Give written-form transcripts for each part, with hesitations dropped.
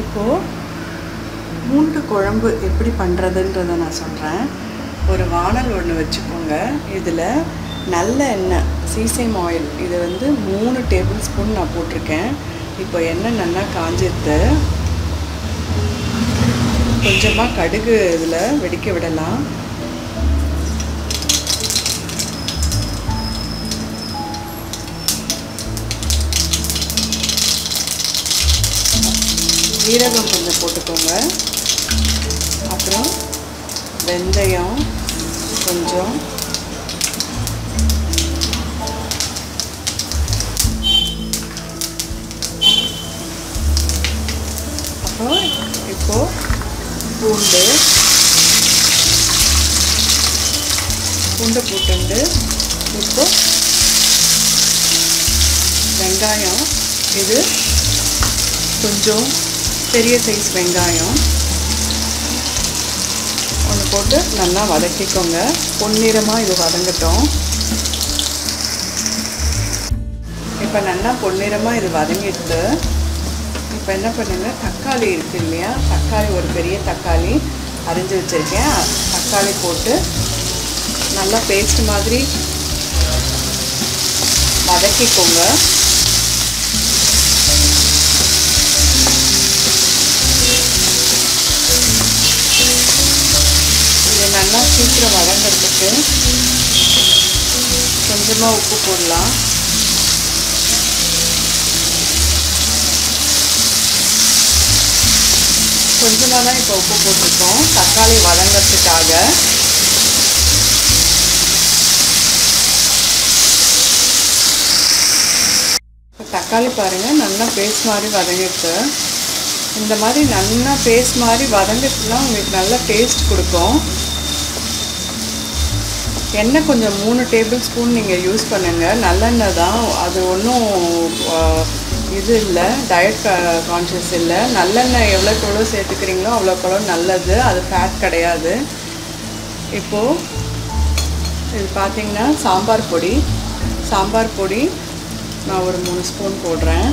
இப்போது பூண்டு குழம்பு எப்படி பண்ணுறதுன்றதை நான் சொல்கிறேன். ஒரு வானல் ஒன்று வச்சுக்கோங்க. இதில் நல்ல எண்ணெய், சீசேம் ஆயில், இது வந்து 3 டேபிள் ஸ்பூன் நான் போட்டிருக்கேன். இப்போ எண்ணெய் நல்லா காஞ்சிருது. கொஞ்சமாக கடுகு இதில் வெடிக்க விடலாம். ஜீரகம் கொஞ்சம் போட்டுக்கோங்க. அப்புறம் வெந்தயம் கொஞ்சம், அப்புறம் இப்போது பூண்டு போட்டுண்டு இப்போ வெங்காயம், இது கொஞ்சம் பெரிய சைஸ் வெங்காயம் ஒன்று போட்டு நல்லா வதக்கிக்கோங்க. பொன்னிறமாக இது வதங்கட்டும். இப்போ நல்லா பொன்னிறமாக இது வதங்கிட்டு இப்போ என்ன பண்ணுங்க, தக்காளி இருக்குது இல்லையா, தக்காளி ஒரு பெரிய தக்காளி அரிஞ்சு வச்சுருக்கேன். தக்காளி போட்டு நல்லா பேஸ்ட் மாதிரி வதக்கிக்கோங்க. இது நல்லா சீக்கிரம் வதங்கிறதுக்கு கொஞ்சமாக உப்பு போடலாம். கொஞ்சமாக தான் இப்போ உப்பு போட்டிருக்கோம் தக்காளி வதங்கிறதுக்காக. தக்காளி பாருங்கள் நல்லா பேஸ்ட் மாதிரி வதங்கிட்டு. இந்த மாதிரி நல்லா பேஸ்ட் மாதிரி வதங்கிட்டுனா உங்களுக்கு நல்ல டேஸ்ட் கொடுக்கும். எண்ணெய் கொஞ்சம் 3 டேபிள் ஸ்பூன் நீங்கள் யூஸ் பண்ணுங்கள். நல்லெண்ணெய் தான், அது ஒன்றும் இது இல்லை, டயட் கான்ஷியஸ் இல்லை. நல்லெண்ணெய் எவ்வளோக்கு சேர்த்துக்கிறீங்களோ அவ்வளோக்கு நல்லது, அது ஃபேட் கிடையாது. இப்போது இது பார்த்திங்கன்னா சாம்பார் பொடி நான் ஒரு 3 ஸ்பூன் போடுறேன்.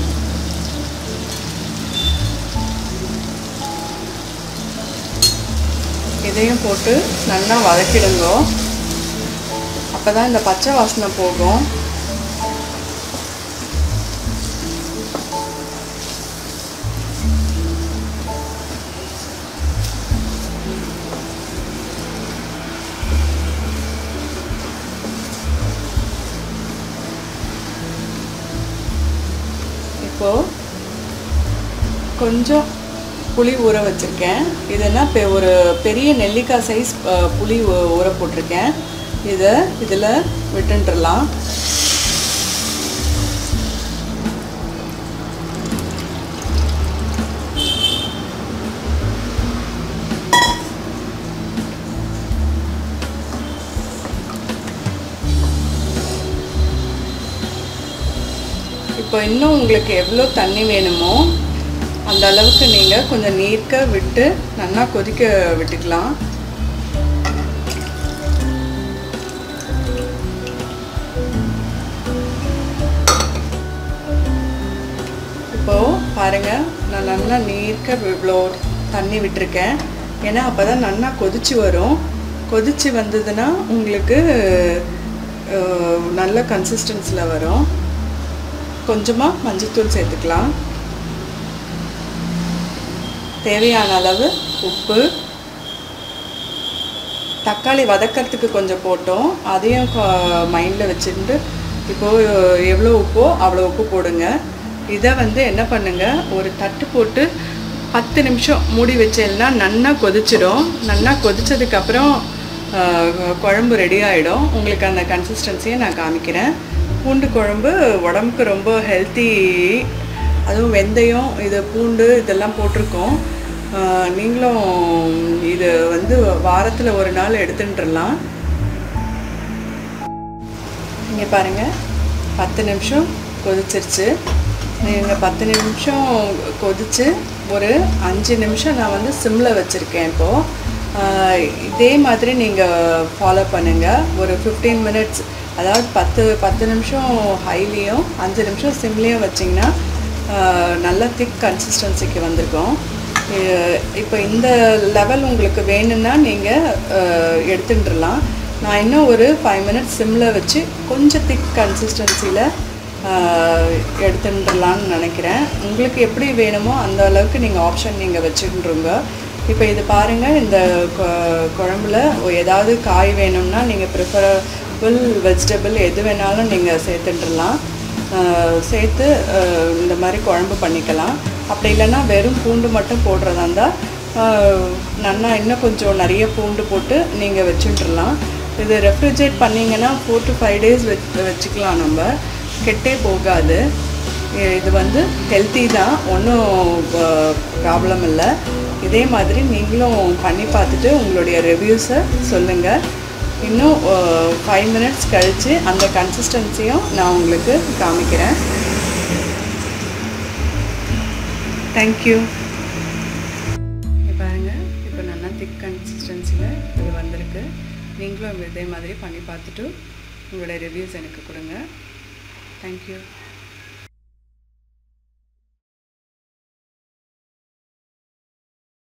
இதையும் போட்டு நல்லா வதக்கிடுங்க. அப்போ தான் இந்த பச்சை வாசனை போகும். இப்போது கொஞ்சம் புளி ஊற வச்சுருக்கேன். இதுனா ஒரு பெரிய நெல்லிக்காய் சைஸ் புளி ஊற போட்டிருக்கேன். இதில் விட்டுடலாம். இப்போ இன்னும் உங்களுக்கு எவ்வளோ தண்ணி வேணுமோ அந்த அளவுக்கு நீங்கள் கொஞ்சம் நீர்க்க விட்டு நல்லா கொதிக்க விட்டுக்கலாம். இப்போது பாருங்கள், நான் நல்லா நீர்க்க இவ்வளோ தண்ணி விட்டுருக்கேன். ஏன்னா அப்போ தான் நல்லா கொதிச்சு வரும். கொதிச்சு வந்ததுன்னா உங்களுக்கு நல்ல கன்சிஸ்டன்சியில் வரும். கொஞ்சமாக மஞ்சள்தூள் சேர்த்துக்கலாம். தேவையான அளவு உப்பு. தக்காளி வதக்கிறதுக்கு கொஞ்சம் போட்டோம், அதையும் மைண்டில் வச்சுட்டு இப்போது எவ்வளோ உப்போ அவ்வளோ உப்பு போடுங்க. இதை வந்து என்ன பண்ணுங்கள், ஒரு தட்டு போட்டு 10 நிமிஷம் மூடி வச்சேன்னா நல்லா கொதிச்சிடும். நல்லா கொதித்ததுக்கப்புறம் குழம்பு ரெடி ஆகிடும். உங்களுக்கு அந்த கன்சிஸ்டன்சியை நான் காமிக்கிறேன். பூண்டு குழம்பு உடம்புக்கு ரொம்ப ஹெல்த்தி. அதுவும் வெந்தயம், இது பூண்டு இதெல்லாம் போட்டிருக்கோம். நீங்களும் இது வந்து வாரத்தில் ஒரு நாள் எடுத்துட்டுலாம். இங்கே பாருங்கள், 10 நிமிஷம் கொதிச்சிருச்சு. நீங்கள் 10 நிமிஷம் கொதித்து ஒரு 5 நிமிஷம் நான் வந்து சிம்மில் வச்சுருக்கேன். இப்போது இதே மாதிரி நீங்கள் ஃபாலோ பண்ணுங்கள். ஒரு 15 மினிட்ஸ், அதாவது 10 நிமிஷம் ஹைலியும் 5 நிமிஷம் சிம்லேயும் வச்சிங்கன்னா நல்ல திக் கன்சிஸ்டன்சிக்கு வந்திருக்கும். இப்போ இந்த லெவல் உங்களுக்கு வேணும்னா நீங்கள் எடுத்துட்டுலாம். நான் இன்னும் ஒரு 5 மினிட்ஸ் சிம்மில் வச்சு கொஞ்சம் திக் கன்சிஸ்டன்சியில் எடுத்துட்டுலான்னு நினைக்கிறேன். உங்களுக்கு எப்படி வேணுமோ அந்த அளவுக்கு நீங்கள் ஆப்ஷன் நீங்கள் வச்சுட்டுருங்க. இப்போ இது பாருங்கள், இந்த குழம்புல ஏதாவது காய் வேணும்னா நீங்கள் ப்ரிஃபரபிள் வெஜிடபிள் எது வேணாலும் நீங்கள் சேர்த்துட்டுலாம். சேர்த்து இந்த மாதிரி குழம்பு பண்ணிக்கலாம். அப்படி இல்லைன்னா வெறும் பூண்டு மட்டும் போடுறதா இருந்தால் நல்லா இன்னும் கொஞ்சம் நிறைய பூண்டு போட்டு நீங்கள் வச்சுட்டுலாம். இது ரெஃப்ரிஜரேட் பண்ணிங்கன்னா 4 to 5 days வச்சுக்கலாம், நம்ம கெட்டே போகாது. இது வந்து ஹெல்த்தி தான், ஒன்றும் ப்ராப்ளம் இல்லை. இதே மாதிரி நீங்களும் பண்ணி பார்த்துட்டு உங்களுடைய ரிவ்யூஸை சொல்லுங்கள். இன்னும் 5 மினிட்ஸ் கழித்து அந்த கன்சிஸ்டன்சியும் நான் உங்களுக்கு காமிக்கிறேன். தேங்க்யூ. பாருங்கள், இப்போ நல்லா திக் கன்சிஸ்டன்சியில் இது வந்திருக்கு. நீங்களும் இதே மாதிரி பண்ணி பார்த்துட்டு உங்களோட ரிவ்யூஸ் எனக்கு கொடுங்க. தேங்க்யூ.